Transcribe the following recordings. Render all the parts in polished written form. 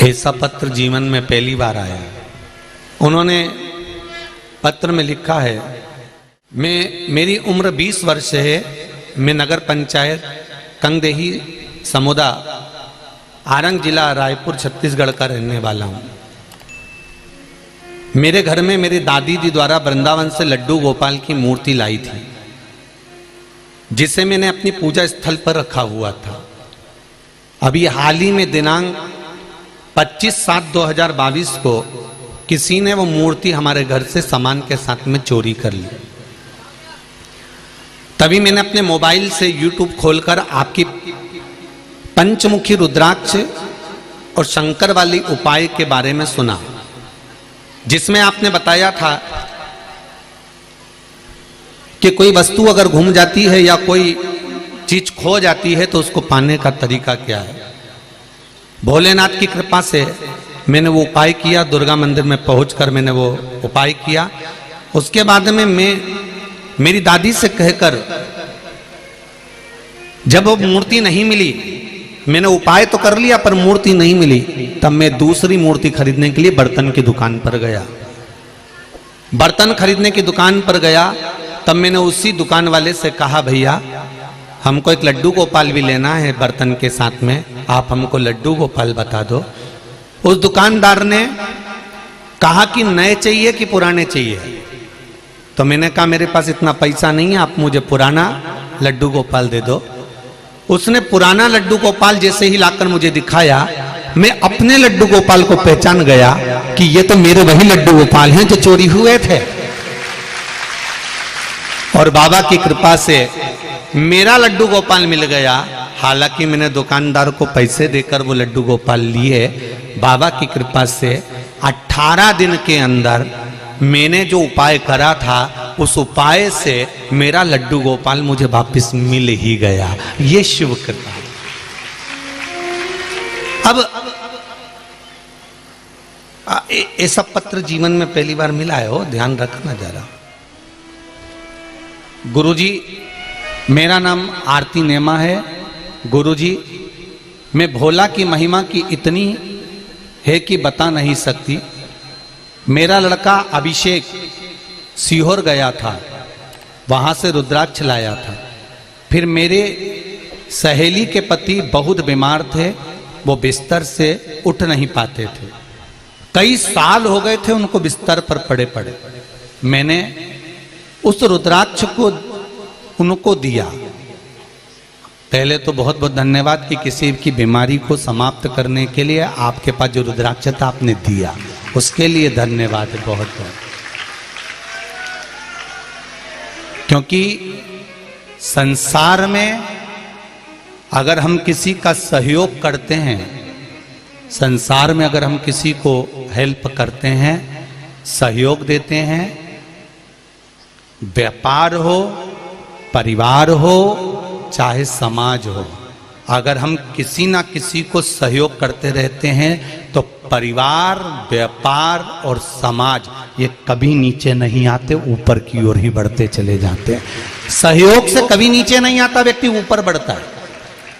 ऐसा पत्र जीवन में पहली बार आया। उन्होंने पत्र में लिखा है, मेरी उम्र 20 वर्ष है। मैं नगर पंचायत कंगदेही समुदा आरंग जिला रायपुर छत्तीसगढ़ का रहने वाला हूँ। मेरे घर में मेरी दादी जी द्वारा वृंदावन से लड्डू गोपाल की मूर्ति लाई थी, जिसे मैंने अपनी पूजा स्थल पर रखा हुआ था। अभी हाल ही में दिनांक 25/7/2022 को किसी ने वो मूर्ति हमारे घर से सामान के साथ में चोरी कर ली। तभी मैंने अपने मोबाइल से YouTube खोलकर आपकी पंचमुखी रुद्राक्ष और शंकर वाली उपाय के बारे में सुना, जिसमें आपने बताया था कि कोई वस्तु अगर घूम जाती है या कोई चीज खो जाती है तो उसको पाने का तरीका क्या है। भोलेनाथ की कृपा से मैंने वो उपाय किया। दुर्गा मंदिर में पहुंचकर मैंने वो उपाय किया। उसके बाद में मैं मेरी दादी से कहकर, जब वो मूर्ति नहीं मिली, मैंने उपाय तो कर लिया पर मूर्ति नहीं मिली, तब मैं दूसरी मूर्ति खरीदने के लिए बर्तन की दुकान पर गया। बर्तन खरीदने की दुकान पर गया, तब मैंने उसी दुकान वाले से कहा, भैया हमको एक लड्डू गोपाल भी लेना है बर्तन के साथ में, आप हमको लड्डू गोपाल बता दो। उस दुकानदार ने कहा कि नए चाहिए कि पुराने चाहिए। तो मैंने कहा मेरे पास इतना पैसा नहीं है, आप मुझे पुराना लड्डू गोपाल दे दो। उसने पुराना लड्डू गोपाल जैसे ही लाकर मुझे दिखाया, मैं अपने लड्डू गोपाल को पहचान गया कि ये तो मेरे वही लड्डू गोपाल हैं जो चोरी हुए थे। और बाबा की कृपा से मेरा लड्डू गोपाल मिल गया। हालांकि मैंने दुकानदार को पैसे देकर वो लड्डू गोपाल लिए। बाबा की कृपा से 18 दिन के अंदर मैंने जो उपाय करा था, उस उपाय से मेरा लड्डू गोपाल मुझे वापस मिल ही गया। ये शिव कृपा। अब ऐसा पत्र जीवन में पहली बार मिला है, हो ध्यान रखना जरा। गुरुजी, मेरा नाम आरती नेमा है। गुरुजी, मैं भोला की महिमा की इतनी है कि बता नहीं सकती। मेरा लड़का अभिषेक सीहोर गया था, वहां से रुद्राक्ष लाया था। फिर मेरे सहेली के पति बहुत बीमार थे, वो बिस्तर से उठ नहीं पाते थे। कई साल हो गए थे उनको बिस्तर पर पड़े पड़े। मैंने उस रुद्राक्ष को उनको दिया। पहले तो बहुत बहुत धन्यवाद कि किसी की बीमारी को समाप्त करने के लिए आपके पास जो रुद्राक्ष था आपने दिया, उसके लिए धन्यवाद बहुत बहुत। क्योंकि संसार में अगर हम किसी का सहयोग करते हैं, संसार में अगर हम किसी को हेल्प करते हैं, सहयोग देते हैं, व्यापार हो, परिवार हो, चाहे समाज हो, अगर हम किसी ना किसी को सहयोग करते रहते हैं तो परिवार, व्यापार और समाज ये कभी नीचे नहीं आते, ऊपर की ओर ही बढ़ते चले जाते हैं। सहयोग से कभी नीचे नहीं आता, व्यक्ति ऊपर बढ़ता है।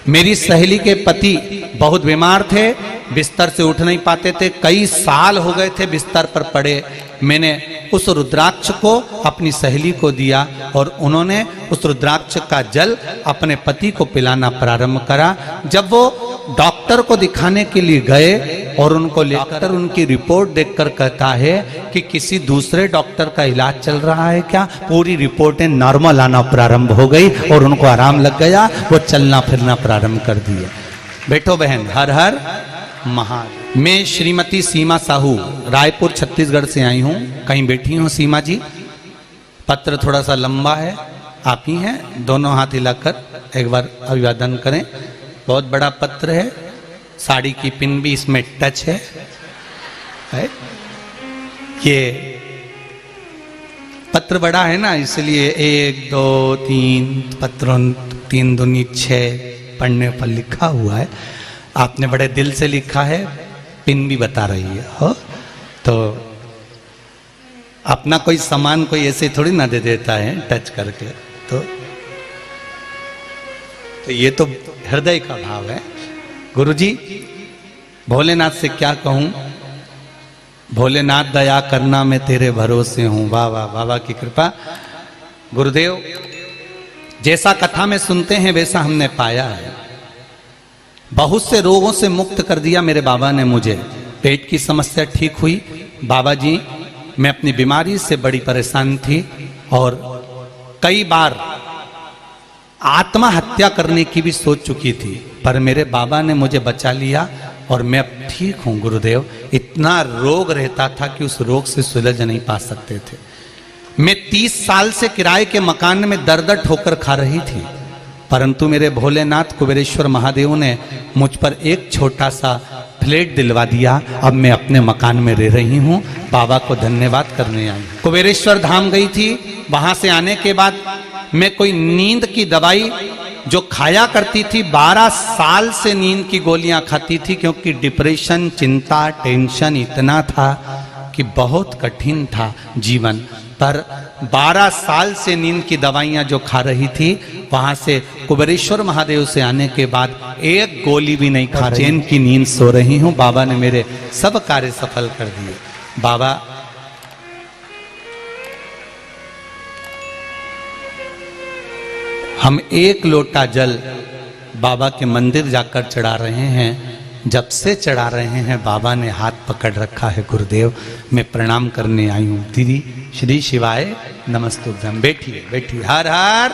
मेरी सहेली के पति बहुत बीमार थे, बिस्तर से उठ नहीं पाते थे, कई साल हो गए थे बिस्तर पर पड़े। मैंने उस रुद्राक्ष को अपनी सहेली को दिया और उन्होंने उस रुद्राक्ष का जल अपने पति को पिलाना प्रारंभ करा। जब वो डॉक्टर को दिखाने के लिए गए और उनको लेकर उनकी रिपोर्ट देखकर कहता है कि किसी दूसरे डॉक्टर का इलाज चल रहा है क्या, पूरी रिपोर्टें नॉर्मल आना प्रारंभ हो गई और उनको आराम लग गया, वो चलना फिरना प्रारंभ कर दिया। बैठो बहन, हर हर महादेव। मैं श्रीमती सीमा साहू रायपुर छत्तीसगढ़ से आई हूँ। कहीं बैठी हूँ सीमा जी? पत्र थोड़ा सा लंबा है, आप ही हैं, दोनों हाथ हिलाकर एक बार अभिवादन करें। बहुत बड़ा पत्र है, साड़ी की पिन भी इसमें टच है। ये पत्र बड़ा है ना, इसलिए 1 2 3 पत्रों 3 दूनी 6 पढ़ने पर लिखा हुआ है। आपने बड़े दिल से लिखा है, पिन भी बता रही है हो। तो अपना कोई सामान कोई ऐसे थोड़ी ना दे देता है टच करके। तो ये तो हृदय का भाव है। गुरुजी, भोलेनाथ से क्या कहूं, भोलेनाथ दया करना मैं तेरे भरोसे हूं। वाह वाह, बाबा की कृपा। गुरुदेव जैसा कथा में सुनते हैं वैसा हमने पाया है। बहुत से रोगों से मुक्त कर दिया मेरे बाबा ने मुझे। पेट की समस्या ठीक हुई। बाबा जी मैं अपनी बीमारी से बड़ी परेशान थी और कई बार आत्महत्या करने की भी सोच चुकी थी, पर मेरे बाबा ने मुझे बचा लिया और मैं अब ठीक हूं गुरुदेव। इतना रोग रहता था कि उस रोग से सुलझ नहीं पा सकते थे। मैं 30 साल से किराए के मकान में दर दर ठोकर खा रही थी, परंतु मेरे भोलेनाथ कुबेरेश्वर महादेव ने मुझ पर एक छोटा सा फ्लैट दिलवा दिया। अब मैं अपने मकान में रह रही हूँ। बाबा को धन्यवाद करने आई। कुबेरेश्वर धाम गई थी, वहां से आने के बाद मैं कोई नींद की दवाई जो खाया करती थी, 12 साल से नींद की गोलियां खाती थी, क्योंकि डिप्रेशन, चिंता, टेंशन इतना था कि बहुत कठिन था जीवन। पर 12 साल से नींद की दवाइयां जो खा रही थी, वहां से कुबेरेश्वर महादेव से आने के बाद एक गोली भी नहीं खा रही, चैन की नींद सो रही हूं। बाबा ने मेरे सब कार्य सफल कर दिए। बाबा हम एक लोटा जल बाबा के मंदिर जाकर चढ़ा रहे हैं। जब से चढ़ा रहे हैं बाबा ने हाथ पकड़ रखा है। गुरुदेव मैं प्रणाम करने आई हूँ। दीदी श्री शिवाय नमस्तुभ्यम। बैठिए बैठिए। हर हर